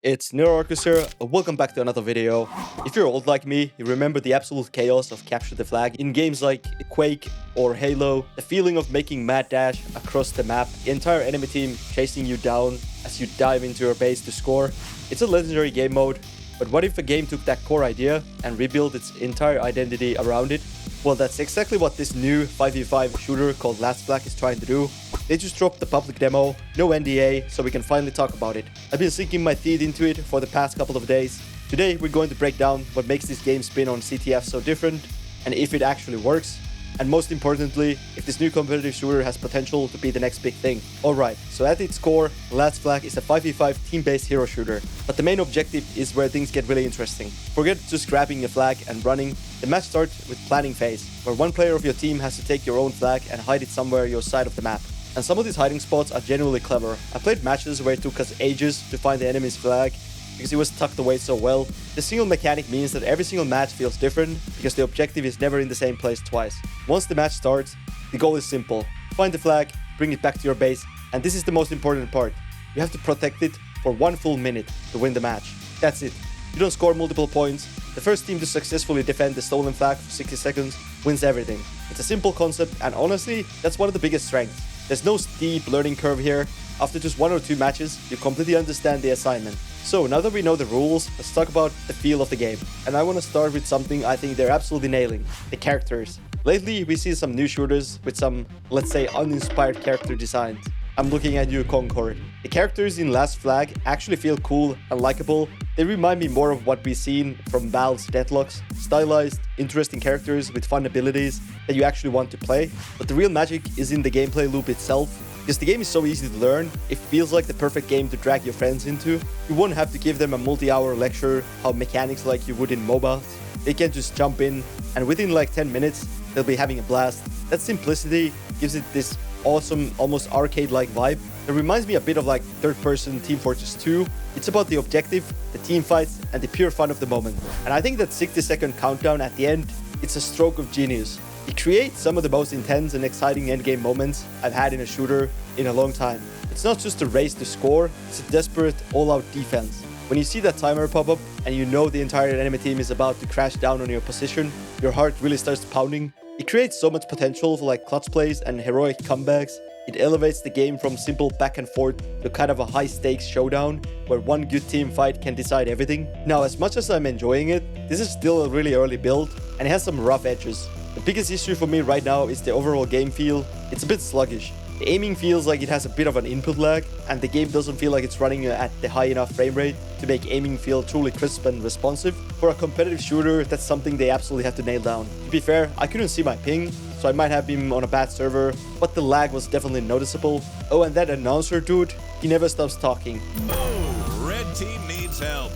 It's Nilvarcus here, welcome back to another video. If you're old like me, you remember the absolute chaos of Capture the Flag in games like Quake or Halo, the feeling of making mad dash across the map, the entire enemy team chasing you down as you dive into your base to score. It's a legendary game mode, but what if a game took that core idea and rebuilt its entire identity around it? Well, that's exactly what this new 5v5 shooter called Last Flag is trying to do. They just dropped the public demo, no NDA, so we can finally talk about it. I've been sinking my teeth into it for the past couple of days. Today we're going to break down what makes this game spin on CTF so different, and if it actually works, and most importantly, if this new competitive shooter has potential to be the next big thing. Alright, so at its core, Last Flag is a 5v5 team-based hero shooter, but the main objective is where things get really interesting. Forget just grabbing a flag and running. The match starts with planning phase, where one player of your team has to take your own flag and hide it somewhere your side of the map. And some of these hiding spots are genuinely clever. I played matches where it took us ages to find the enemy's flag because it was tucked away so well. The single mechanic means that every single match feels different because the objective is never in the same place twice. Once the match starts, the goal is simple. Find the flag, bring it back to your base, and this is the most important part. You have to protect it for 1 full minute to win the match. That's it. You don't score multiple points. The first team to successfully defend the stolen flag for 60 seconds wins everything. It's a simple concept, and honestly, that's one of the biggest strengths. There's no steep learning curve here. After just 1 or 2 matches, you completely understand the assignment. So now that we know the rules, let's talk about the feel of the game. And I want to start with something I think they're absolutely nailing: the characters. Lately, we see some new shooters with some, let's say, uninspired character designs. I'm looking at you, Concord. The characters in Last Flag actually feel cool and likable. They remind me more of what we've seen from Valve's Deadlocks. Stylized, interesting characters with fun abilities that you actually want to play. But the real magic is in the gameplay loop itself. Because the game is so easy to learn, it feels like the perfect game to drag your friends into. You won't have to give them a multi-hour lecture how mechanics like you would in MOBAs. They can just jump in, and within like 10 minutes, they'll be having a blast. That simplicity gives it this awesome, almost arcade-like vibe. It reminds me a bit of like third-person Team Fortress 2. It's about the objective, the team fights, and the pure fun of the moment. And I think that 60-second countdown at the end, it's a stroke of genius. It creates some of the most intense and exciting endgame moments I've had in a shooter in a long time. It's not just a race to score, it's a desperate, all-out defense. When you see that timer pop up and you know the entire enemy team is about to crash down on your position, your heart really starts pounding. It creates so much potential for like clutch plays and heroic comebacks. It elevates the game from simple back and forth to kind of a high-stakes showdown where one good team fight can decide everything. Now, as much as I'm enjoying it, this is still a really early build and it has some rough edges. The biggest issue for me right now is the overall game feel. It's a bit sluggish. The aiming feels like it has a bit of an input lag, and the game doesn't feel like it's running at the high enough frame rate to make aiming feel truly crisp and responsive. For a competitive shooter, that's something they absolutely have to nail down. To be fair, I couldn't see my ping, so I might have been on a bad server, but the lag was definitely noticeable. Oh, and that announcer dude, he never stops talking. Oh, red team needs help.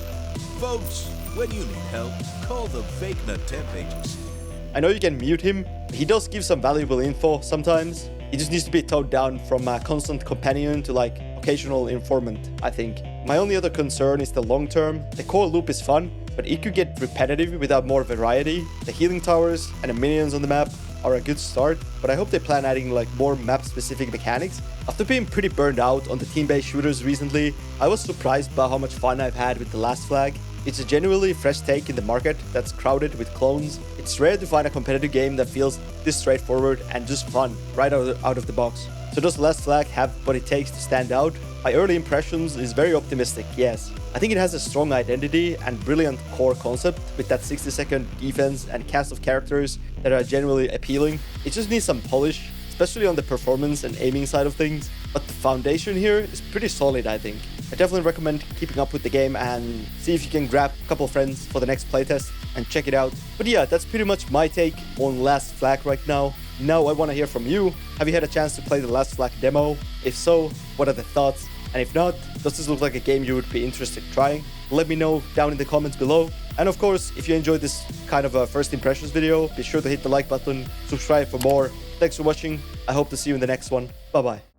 Folks, when you need help, call the Fakenut temp agency. I know you can mute him, but he does give some valuable info sometimes. He just needs to be toned down from a constant companion to like occasional informant, I think. My only other concern is the long term. The core loop is fun, but it could get repetitive without more variety. The healing towers and the minions on the map are a good start, but I hope they plan adding like more map-specific mechanics. After being pretty burned out on the team-based shooters recently, I was surprised by how much fun I've had with the Last Flag. It's a genuinely fresh take in the market that's crowded with clones. It's rare to find a competitive game that feels this straightforward and just fun right out of the box. So does Last Flag have what it takes to stand out? My early impressions is very optimistic, yes. I think it has a strong identity and brilliant core concept with that 60-second defense and cast of characters that are genuinely appealing. It just needs some polish, especially on the performance and aiming side of things. But the foundation here is pretty solid, I think. I definitely recommend keeping up with the game and see if you can grab a couple of friends for the next playtest and check it out. But yeah, that's pretty much my take on Last Flag right now. Now I want to hear from you. Have you had a chance to play the Last Flag demo? If so, what are the thoughts? And if not, does this look like a game you would be interested in trying? Let me know down in the comments below. And of course, if you enjoyed this kind of a first impressions video, be sure to hit the like button, subscribe for more. Thanks for watching. I hope to see you in the next one. Bye bye.